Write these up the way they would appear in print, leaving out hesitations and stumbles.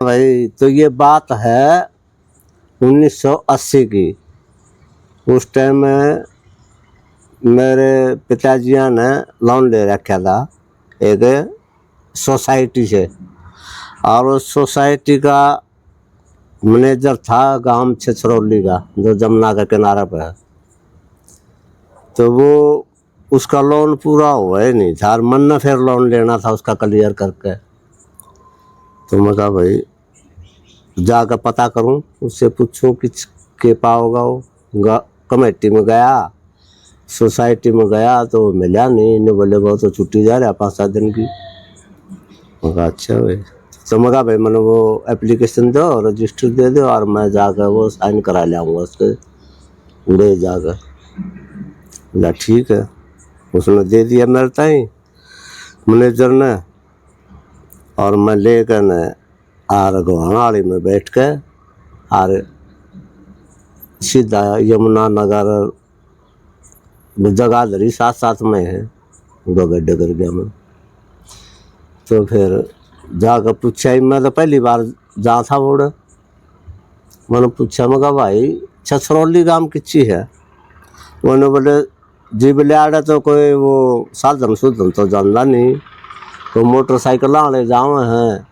भाई तो ये बात है 1980 की। उस टाइम में मेरे पिताजी ने लोन ले रखा था एक सोसाइटी से, और उस सोसाइटी का मैनेजर था गांव छछरौली का, जो जमुना का किनारा पे है। तो वो उसका लोन पूरा हुआ ही नहीं था और मन ने फिर लोन लेना था उसका क्लियर करके। तो मैं कहा भाई जाकर पता करूं, उससे पूछूं कि के पाओगा वो। कमेटी में गया, सोसाइटी में गया तो मिला नहीं। इन्हें बोले वो तो छुट्टी जा रहा 5-7 दिन की। मैं कहा अच्छा भाई। तो मैं कहा भाई मैंने वो एप्लीकेशन दो, रजिस्टर दे दो और मैं जाकर वो साइन करा लाऊंगा उसके उड़े जाकर। बोला ठीक है। उसने दे दिया मेरे ताई मैनेजर ने, और मैं लेकर न आर गोहाड़ी में बैठ के और सीधा यमुना नगर जगाधरी साथ साथ में है, दो गड्ढे कर गया मैं। तो फिर जाकर पूछा, मैं तो पहली बार जा था बोर्ड। मैंने पूछा, मैं कहा भाई छछरौली गांव किच्ची है? उन्होंने बोले जी बोले आड़े तो कोई वो साधन सुधन तो जानता नहीं, तो मोटरसाइकिल आने जावे हैं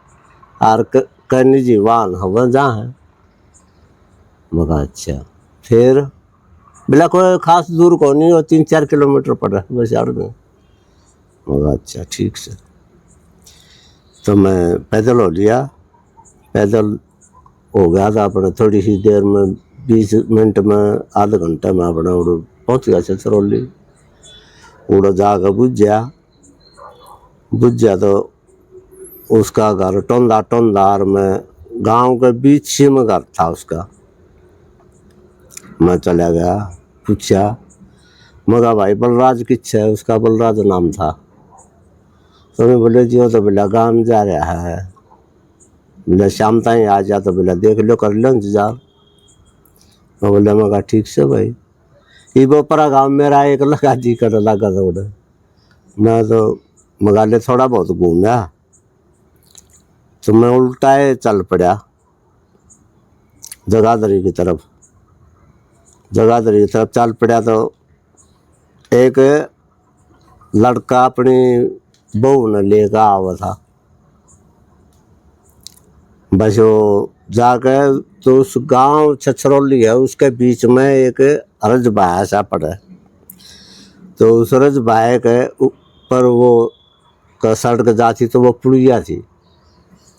और कई निजी वाहन हवा जा है। मैं कहा अच्छा। फिर बोला कोई खास दूर को नहीं, हो 3-4 किलोमीटर पड़ बस यार में। मैं कहा अच्छा ठीक से। तो मैं पैदल हो लिया, पैदल हो गया था अपने थोड़ी सी देर में, 20 मिनट में आधा घंटा में अपना उड़ पहुँच गया छछरौली। उड़ जाकर बुझ गया तो उसका घर टोंदार में गांव के बीच ही में घर था उसका। मैं चला गया, पूछा, मगा भाई बलराज किच्छ है? उसका बलराज नाम था। तो बोले जी वो तो बोला गांव जा रहा है, बोले शाम तक आ जा, तो बोला देख लो कर लो इंतजार। तो बोले मगा ठीक से भाई। ये बोपरा गाँव मेरा एक लगा जी कर लगा दौड़। मैं तो मगाले थोड़ा बहुत घूमा, तो मैं उल्टा चल पड़ा जगाधरी की तरफ चल पड़ा। तो एक लड़का अपनी बहू ने लेकर आवा था। बस वो जाकर तो उस गांव छछरौली है उसके बीच में एक रज बाया सा पड़ा है। तो उस रज बाया के ऊपर वो का सड़क जाती तो वो पुलिया थी,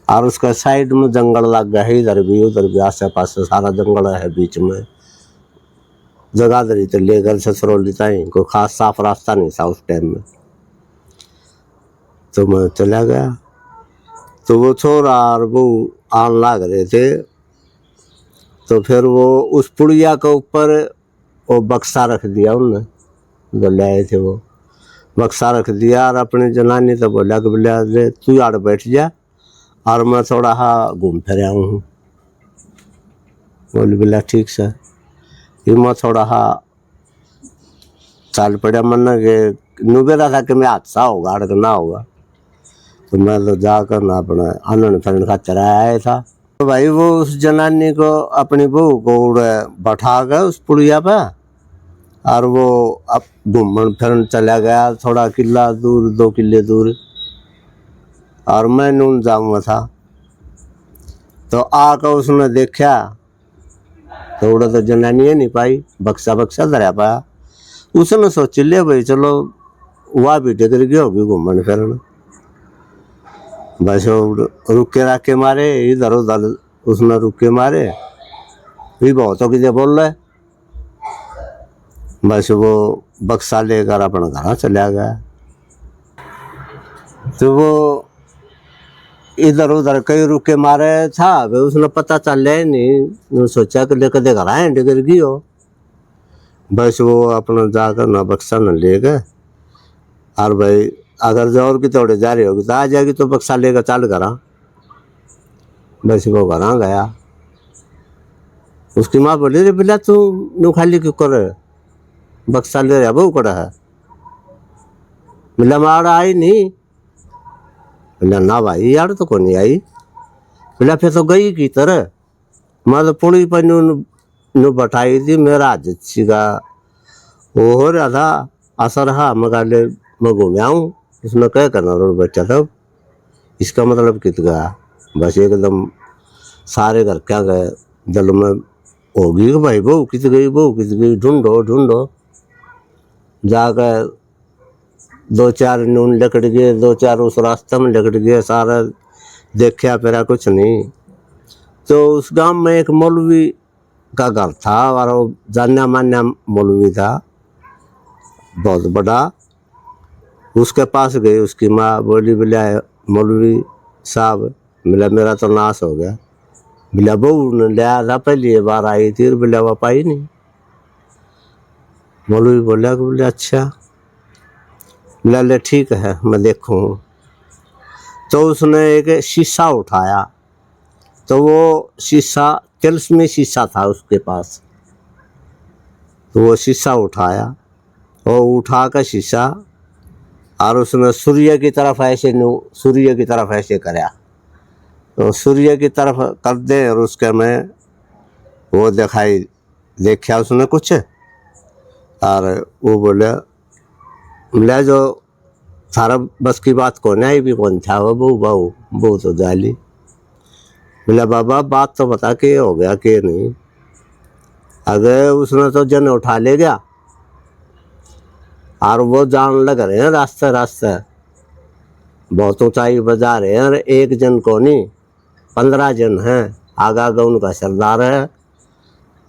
और उसका साइड में जंगल लग गया है, इधर भी उधर भी आसे पास सारा जंगल है बीच में। जगाधरी तो लेकर छछरौली तक कोई खास साफ रास्ता नहीं था उस टाइम में। तो मैं चला गया, तो वो छोरा और वो आन लाग रहे थे। तो फिर वो उस पुड़िया के ऊपर वो बक्सा रख दिया उनने, जो ले आए थे वो बक्सा रख दिया। और अपनी जनानी तो बोला कि बोले तू आड़ बैठ जा और मैं थोड़ा घूम फिर आऊँ हूँ। बोले बोला ठीक से। मैं थोड़ा चल पड़ा, मन के नुबेरा था कि मैं हादसा होगा अड़क ना होगा। तो मैं तो जाकर ना अपना आनंद फरण का चराया था। तो भाई वो उस जनानी को अपनी बहू को उड़े बैठा गए उस पुड़िया पे, और वो अब घूमन फिरन चला गया थोड़ा किला दूर, 2 किले दूर, और मैं नून जाऊँगा था। तो आकर उसने देखा तो उड़ा तो जनानी नहीं पाई, बक्सा धरा पाया। उसने सोच लिया भाई चलो वह भी डिगर गया होगी घूमन फिरन। बस रुके राके मारे इधर उधर, उसने रुके मारे भी बहुत हो कि बोल रहे। बस वो बक्सा लेकर अपना घर चला गया। तो वो इधर उधर कई रुके मारे था, उसने पता चल नहीं, सोचा कि लेकर दे घर आए डिगर गई हो। बस वो अपना जाकर ना बक्सा न ले गए, और भाई अगर जो और की तोड़े जा रही होगी तो आ जाएगी, तो बक्सा लेकर चल करा। बस वो घर गया। उसकी माँ बोली रे बिला तू नू खाली क्यों कर बक्सा ले रहा बहू कड़ा है? बोला माड़ा आई नहीं। बोला ना भाई यार तो कौन आई। बोला फिर तो गई की तरह। मैं तो पुड़ी पर नु बैठाई थी, मेरा जच्ची का वो हो रहा था असर। हाँ मगा ले मैं घूम आऊँ, इसमें क्या करना रोड बच्चा तब। इसका मतलब कित गया, बस एकदम सारे घर क्या गए दिल में होगी कि भाई बहू कित गई, बहू कित गई, ढूंढो ढूंढो। जाकर दो चार नून लकड़ गए, दो चार उस रास्ते में लकड़ गए, सारा देखा फिर कुछ नहीं। तो उस गांव में एक मौलवी का घर था और वो जाना मान्या मौलवी था बहुत बड़ा। उसके पास गई, उसकी माँ बोली बोला मौलवी साहब, बोला मेरा तो नाश हो गया। बोला बहू ने लिया था, पहली बार आई थी, बोला वो पाई नहीं। मौलवी बोला कि बोले अच्छा। बोला ले ठीक है मैं देखूँ। तो उसने एक शीशा उठाया, तो वो शीशा तिलस्मी शीशा था उसके पास। तो वो शीशा उठाया और उठा कर शीशा और उसने सूर्य की तरफ ऐसे सूर्य की तरफ ऐसे कराया। तो सूर्य की तरफ कर दे और उसके में वो दिखाई देखा उसने कुछ। और वो बोले जो सारा बस की बात कौन आई भी कौन था वो बहू बहू बहू तो जाली। बोला बाबा बात तो बता के हो गया कि नहीं। अगर उसने तो जन उठा ले गया और वो जान लग रहे हैं रास्ते रास्ते, बहुत ऊंचाई बजा रहे हैं। एक जन को नहीं 15 जन हैं, आगा आगा उनका सरदार है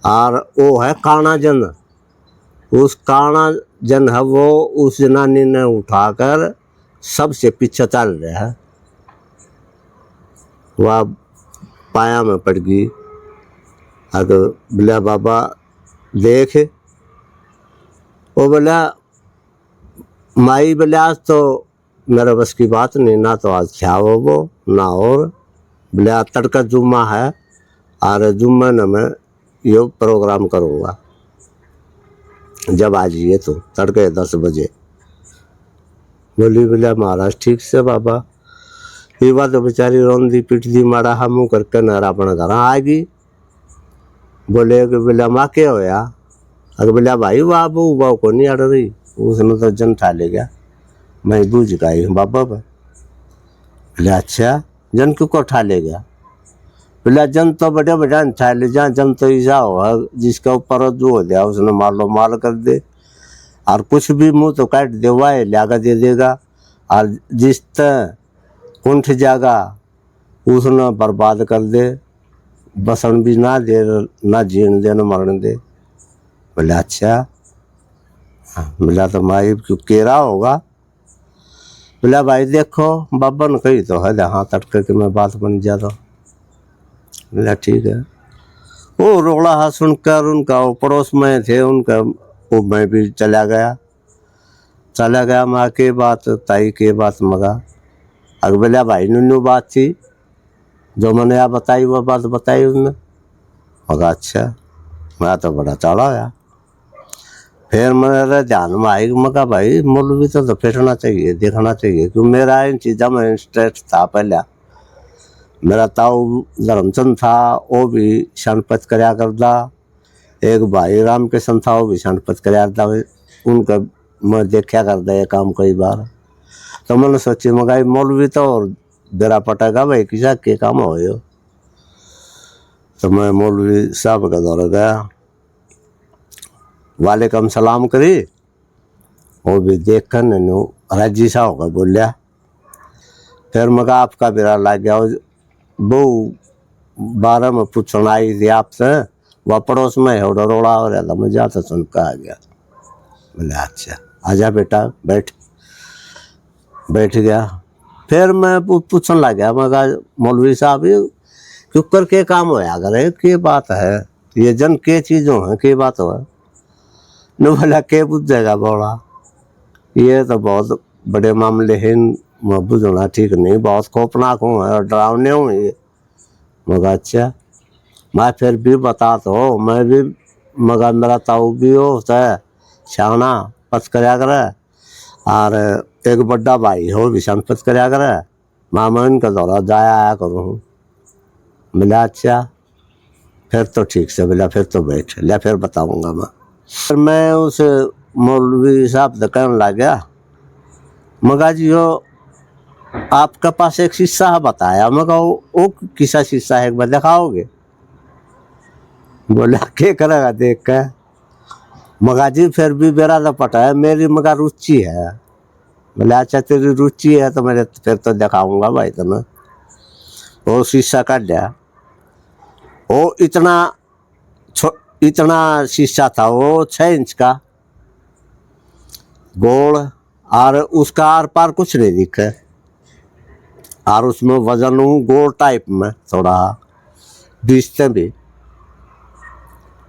और वो है काना जन। उस काना जन है वो उस जनानी ने उठाकर सबसे पीछे चल रहा है। वह पाया में पड़ गई। अगर बोला बाबा देख, वो बोला माई बोला आज तो मेरे बस की बात नहीं, ना तो आज क्या हो वो ना और। बोला तड़का जुम्मा है और जुम्मे न मैं ये प्रोग्राम करूँगा, जब आ जाइए तो तड़के 10 बजे। बोली बोला महाराज ठीक से बाबा। ये बात तो बेचारी रोंदी पिटदी माड़ा हम करके नहरा अपने घर आ गई। बोले कि बोला माँ क्या होया। अगर बोला भाई वाह बहू बहू को नहीं अड़ रही, उसने तो जन ठा ले गया, मैं बूझ गई हूँ बाबा पर। बोले अच्छा जन क्यों को ठा ले गया। बोला जन तो बड़े बड़ा ठा ले जा, जन तो ऐसा हुआ जिसका ऊपर जो हो गया उसने मार लो मार कर दे, और कुछ भी मुंह तो काट दे वाए लागा दे देगा, और जिस कुंठ जागा उसने बर्बाद कर दे, बसन भी ना दे, ना जीण दे ना मरण दे। बोले अच्छा। बोला तो माई क्यों केरा होगा। बोला भाई देखो बाबा ने कही तो है हाँ तटके कि मैं बात बन जा रहा। बोला ठीक है। वो रोड़ा हाथ सुनकर उनका वो पड़ोस में थे उनका वो मैं भी चला गया माँ के बात ताई के बात मगा। अगर बोला भाई नुनू बात थी जो मैंने यहाँ बताई वो बात बताई उसने मगा। अच्छा मैं तो बड़ा चढ़ा गया। फिर मेरे ध्यान में आई मगा भाई मौलवी तो फेंटना चाहिए देखना चाहिए, क्योंकि मेरा इन चीज़ों में इंटरेस्ट था पहले। मेरा ताऊ धर्मचंद था वो भी शनपत कराया करता, एक भाई राम किशन था वो भी शनपत कराया करता, उनका मैं देखा करता ये काम कई बार। तो मैंने सोची मगा मौलवी तो और बेरा पटेगा भाई किसा के काम हो। तो मैं मौलवी साहब का दौरा गया, वालेकुम सलाम करी, वो भी देख कर नैनू राजी सा होगा बोलिया। फिर मगा आपका बेरा लग गया। बहू 12 में पूछना आई थी आपसे, वह पड़ोस में है रोड़ा हो रहा था, मैं जाता सुन कर आ गया। बोले अच्छा आजा बेटा बैठ गया। फिर मैं पूछने लग गया मगा मौलवी साहब क्यों कर के काम होया करे के बात है, ये जन के चीज़ों है के बात हो। न बोला के बुझेगा बोला ये तो बहुत बड़े मामले हैं, बुझना ठीक नहीं, बहुत खौफनाक हूँ और डरावने हूँ ये। मगा अच्छा मैं फिर भी बता तो मैं भी मगा मेरा ताऊ भी हो होता है छाना पस कराया करे और एक बड़ा भाई हो भी संपत कराया करे, मामा इनका दौरा जाया आया करूँ। बोला अच्छा, फिर तो ठीक से। बोला फिर तो बैठ लिया, फिर बताऊंगा मैं। फिर मैं उस मौलवी साहब से कहने लग गया, मगा जी हो आपके पास एक शीशा है बताया। मैं कहा वो किसा शीशा है, एक बार दिखाओगे? बोला क्या करेगा देख के? मगा जी फिर भी मेरा तो पता है, मेरी मगा रुचि है। बोले अच्छा तेरी रुचि है तो मेरे फिर तो दिखाऊंगा भाई तुम्हें। वो शीशा काट दिया। वो इतना शीशा था, वो 6 इंच का गोल, और उसका आर पार कुछ नहीं दिखे, और उसमें वजन गोल टाइप में थोड़ा बीच से भी।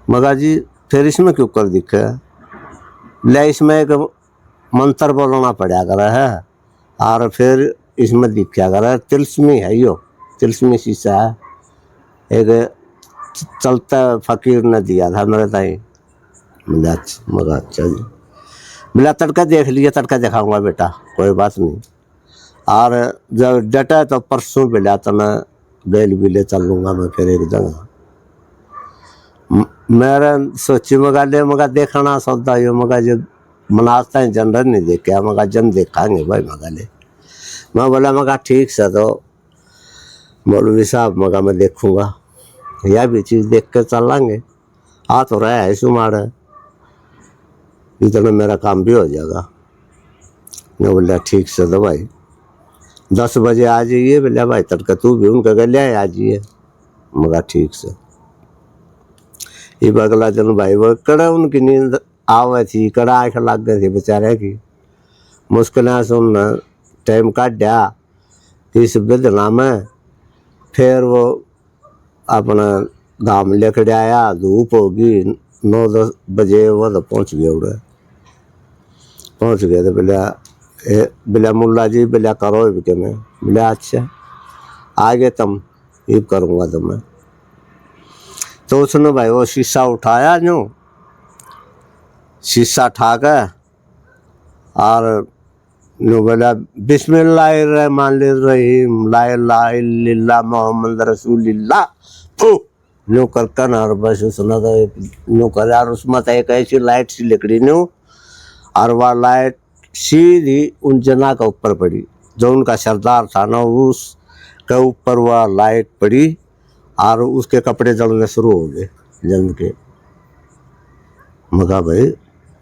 मगर जी फिर इसमें क्यों कर दिखे? ले इसमें एक मंत्र बोलना पड़ा कर है, और फिर इसमें दिखा कर तिलस्मी है, यो तिलस्मी शीशा है, एक चलता फकीर ने दिया था मेरे ताई। मगर अच्छा जी। बोला तड़का देख लिया, तड़का दिखाऊंगा बेटा, कोई बात नहीं। और जब डटा तो परसों मिला तो मैं बेल भी ले चल लूँगा मैं फिर एक जगह। मेरा सोची मगा ले मगा देखना सौदा यो, मगा जो मनाता है जनरल नहीं देखा, मगा जन देखांगे भाई मगा ले। मैं बोला मगा ठीक से, तो मौलवी साहब मगा मैं देखूँगा, यह भी चीज़ देख कर चलेंगे। आ तो रहा है शुमार है, इतना मेरा काम भी हो जाएगा। मैं बोला ठीक से तो भाई 10 बजे आ जाइए। बोला भाई तड़का तू भी उनका गले आ जाइए। मगा ठीक से। ये अगला दिन भाई वो कड़ा उनकी नींद आवे थी, कड़ा आँख लग गई थी बेचारे की। मुश्किल से उन टाइम काट दिया इस बेदना में। फिर वो अपना गाँव लेकर आया, धूप होगी 9-10 बजे वो तो पहुँच गया उड़े। पहुँच गए तो बोला मुल्ला जी बोला करो भी के मैं। बोला अच्छा आगे तुम ये करूँगा तो मैं। तो उसने भाई वो शीशा उठाया, जो शीशा उठा कर और नो बोला बिस्मिल्लाहिर्रहमानिर्रहीम ला इलाहा इल्लल्लाह मोहम्मद रसूलुल्लाह नो कर कर। और बस उसने तो नो कर, और उसमें तो एक ऐसी लाइट सी लिकड़ी नो, और वह लाइट सीधी उन जना के ऊपर पड़ी, जो उनका सरदार था ना उसके ऊपर वह लाइट पड़ी, और उसके कपड़े जलने शुरू हो गए जम के। मगा भाई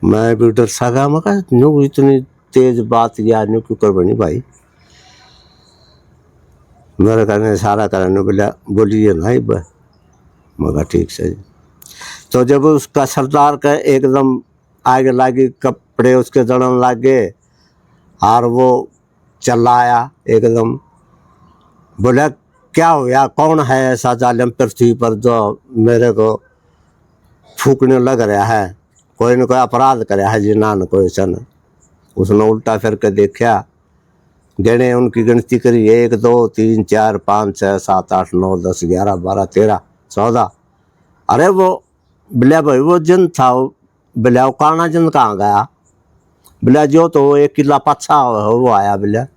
मैं भी डर सा गया, मगा न्यू इतनी तेज बात या न्यू क्यों कर बनी भाई? मेरे कहने सारा करने बोला बोलिए नहीं बह। मगा ठीक से। तो जब उसका सरदार का एकदम आगे लागे, कपड़े उसके जड़न लग गए, और वो चिल्लाया एकदम, बोला क्या हुआ, कौन है ऐसा जालिम पृथ्वी पर जो मेरे को फूकने लग रहा है? कोई न कोई अपराध कराया है जी ना न कोई सन। उसने उल्टा फिर के देखा, गिने उनकी गिनती करी 1 2 3 4 5 6 7 8 9 10 11 12 13 14। अरे वो बोला भाई वो जिन था, बोला वो काना जिन कहाँ गया? बोला जो तो एक किला पाछा वो आया। बोला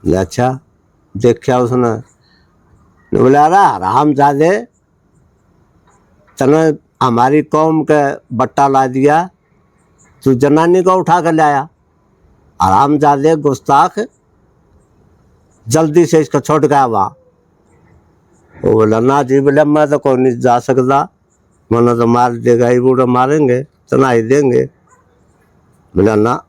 अच्छा देखा उसने। बोला अरे हराम जादे तने हमारी कौम के बट्टा ला दिया, तू जनानी को उठा कर लाया, हराम जादे गुस्ताख, जल्दी से इसको छोड़ गया वहाँ। वो बोला ना जी, बोला मैं तो कोई नहीं जा सकता, मना तो मार देगा, ही बूढ़ा मारेंगे तना ही देंगे। बोला ना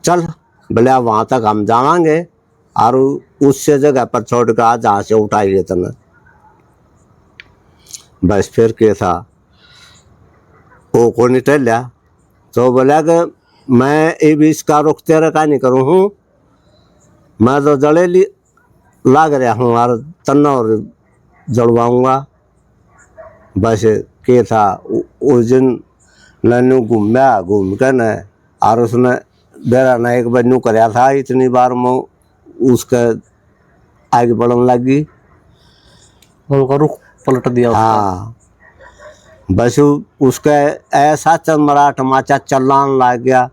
चल, बोला वहाँ तक हम जावांगे, और उससे जगह पर छोड़ कर आज जहाँ से उठाइए तना। बस फिर क्या था, वो को नहीं टहलिया। तो बोला कि मैं ये भी इसका रुख तेरा का नहीं करूँ हूँ, मैं तो जड़ेली लाग रहा हूँ और तना और जड़वाऊँगा। बस क्या था, उस दिन नन्नू घूम कर न, और उसने बेरा न एक बार नू कराया था, इतनी बार मैं उसका आगे बढ़ने लगी, उनका रुख पलट दिया उसका। हाँ बस उसका ऐसा चमराट माचा चलान लग गया,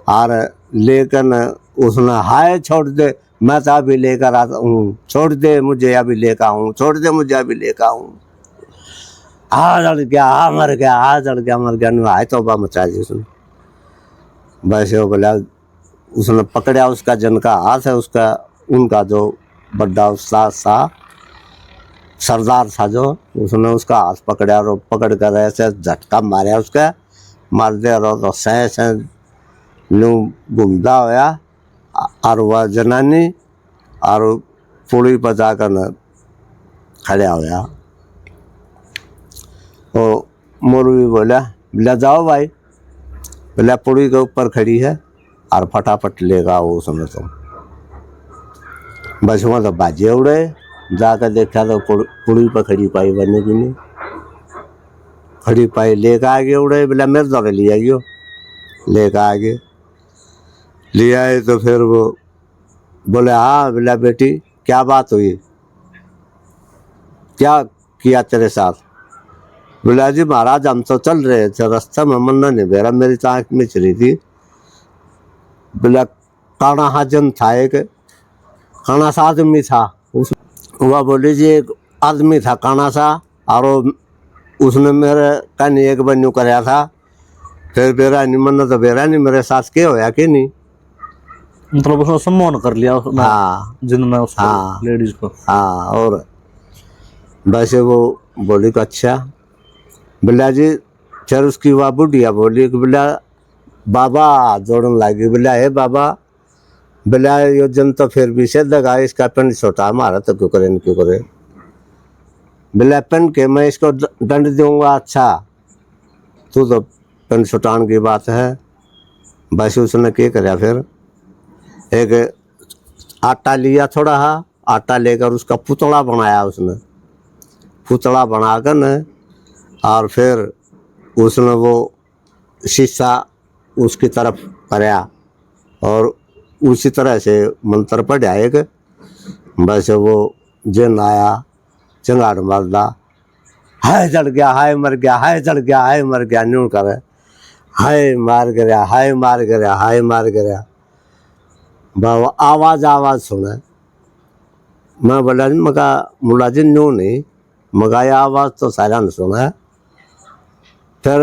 और लेकिन उसने हाय छोड़ दे, मैं तो अभी लेकर आता हूँ, छोड़ दे मुझे अभी लेकर आऊँ, छोड़ दे मुझे अभी लेकर आऊँ। हाँ जड़ गया, हाँ मर गया, हाँ जड़ गया मर गया, नहीं आए तो बा मचा दी उसने। वैसे वो बोला, उसने पकड़ा उसका जिनका हाथ है, उसका उनका जो बड़ा उस्ताद था, सरदार था जो, उसने उसका हाथ पकड़ा और पकड़ कर ऐसे झटका मारा उसका, मार दे और तो सह सह यूं घूमता होया और वह जनानी और पुली पर जाकर न खड़ा होया। तो मौलवी बोला, ले जाओ भाई, बोला पुली के ऊपर खड़ी है और फटाफट लेगा वो समय। तो बस वहाँ तो बाजे उड़े, जाकर देखा तो पुली पर खड़ी पाई बनने की नहीं, खड़ी पाई लेकर आगे उड़े, बोला मेरे दौड़े ले आइयो, लेकर आगे ले आए। तो फिर वो बोले, हाँ बोला बेटी क्या बात हुई, क्या किया तेरे साथ। बोला जी महाराज हम तो चल रहे थे, रास्ते में मन्ना नहीं बेरा, मेरी तो आँख में चली थी। बोला काना हाजन था, एक काना सा आदमी था, वह बोले जी एक आदमी था काना सा, और उसने मेरे कन एक बनू कराया था, फिर बेरा नहीं मन्ना तो बेरा नहीं, मेरे साथ क्या होया कि नहीं। मतलब उसने सम्मान कर लिया उसने, हाँ जिन्होंने उसको, हाँ लेडीज को। हाँ। और वैसे वो बोली को अच्छा। बोला जी फिर उसकी वह बुढ़िया बोली कि बोला बाबा जोड़न लगी, बोला हे बाबा, बोला यो जन तो फिर भी से दगा, इसका पेन छोटा हमारा तो क्यों करे क्यों करे। बोला पेन के मैं इसको दंड दूंगा, अच्छा तू तो पेन छुटान की बात है। बस उसने क्या कराया, फिर एक आटा लिया थोड़ा हा, आटा लेकर उसका पुतला बनाया उसने, पुतला बनाकर न, और फिर उसने वो शीशा उसकी तरफ कराया और उसी तरह से मंत्र पढ़ा एक। बस वो जिन आया चंगाड़ मारदा, हाय जल गया, हाय मर गया, हाय जल गया, हाय मर गया, न्यू करे हाय मार गया, हाय मार गया, हाय मार गया। बाबा आवाज आवाज सुने, मैं बोला जी मगा मुला जी न्यू नहीं, मगा ये आवाज तो सारा ने सुना। फिर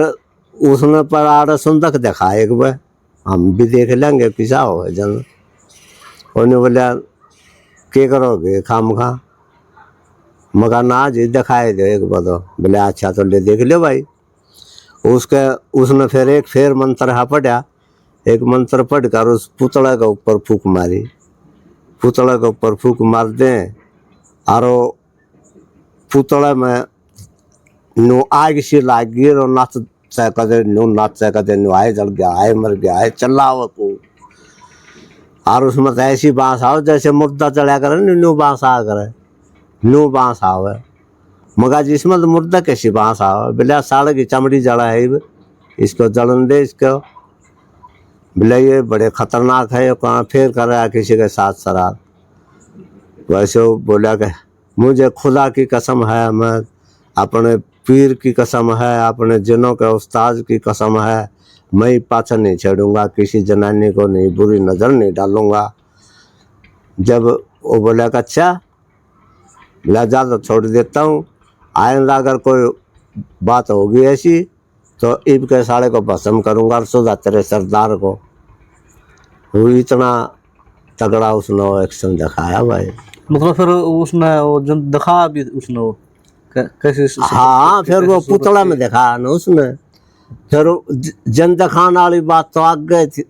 उसने पर आड़ सुंदक देखा एक बार, हम भी देख लेंगे पिछा हो जन। उन्हें बोला क्या करोगे खाम खा, मगा ना जी दिखाए दो एक बार। तो बोले अच्छा तो ले देख लो भाई। उसके उसने फिर एक फेर मंत्र हा पढ़ा, एक मंत्र पढ़कर उस पुतला के ऊपर फूक मारी, पुतला के ऊपर फूक मार दें और पुतला में नो आग सी लाग गई और नाच कदे नो नाच कदे नो आए जल गया, आए मर गया, आए चलाओ तू। और उसमें तो ऐसी बांस आओ जैसे मुर्दा चढ़ा करे न्यू बांस आ करे, न्यू बांस आवे। मगा जिसमें तो मुर्दा कैसी बांस आवे, बोले साढ़े की चमड़ी जड़ा है, इसको जलन दे इसको। बोले ये बड़े खतरनाक है, ये कहाँ फिर कर रहा है किसी के साथ शराब। वैसे वो बोला कि मुझे खुदा की कसम है, मैं अपने पीर की कसम है, अपने जिनों के उस्ताद की कसम है, मैं पाछा नहीं छेड़ूंगा, किसी जनानी को नहीं बुरी नज़र नहीं डालूंगा। जब वो बोला कि अच्छा बोला जा तो छोड़ देता हूँ, आइंदा अगर कोई बात होगी ऐसी तो ईब के साड़े को भस्म करूँगा और सुधा तेरे सरदार को। वो इतना तगड़ा उसने एक्शन दिखाया भाई। मतलब फिर उसने वो जन दिखा भी उसने वो कैसे। हाँ फिर वो पुतला में दिखाया ना उसने, फिर जन दिखाने वाली बात तो आगे थी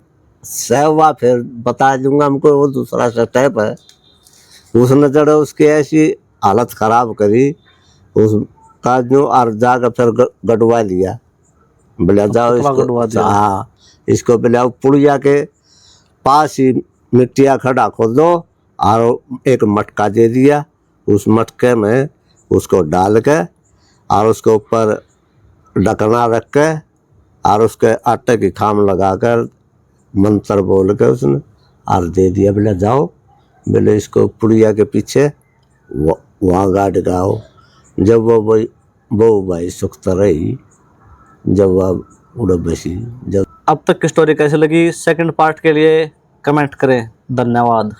सहवा, फिर बता दूंगा हमको, वो दूसरा स्टेप है। उसने जड़े उसकी ऐसी हालत खराब करी उसका जो, और जाकर फिर गड़वा लिया। बोला जाओ इसको, हाँ इसको बोला पुड़िया के पास ही मिट्टिया खड़ा खोदो और एक मटका दे दिया, उस मटके में उसको डाल के और उसके ऊपर ढकना रख के और उसके आटे की खाम लगाकर मंत्र बोल के उसने और दे दिया। बोले जाओ, बोले इसको पुड़िया के पीछे वहाँ गाड़ गाओ। जब वो भाई सुखत रही, जब वह उड़ बसी। जब अब तक की स्टोरी कैसे लगी, सेकंड पार्ट के लिए कमेंट करें। धन्यवाद।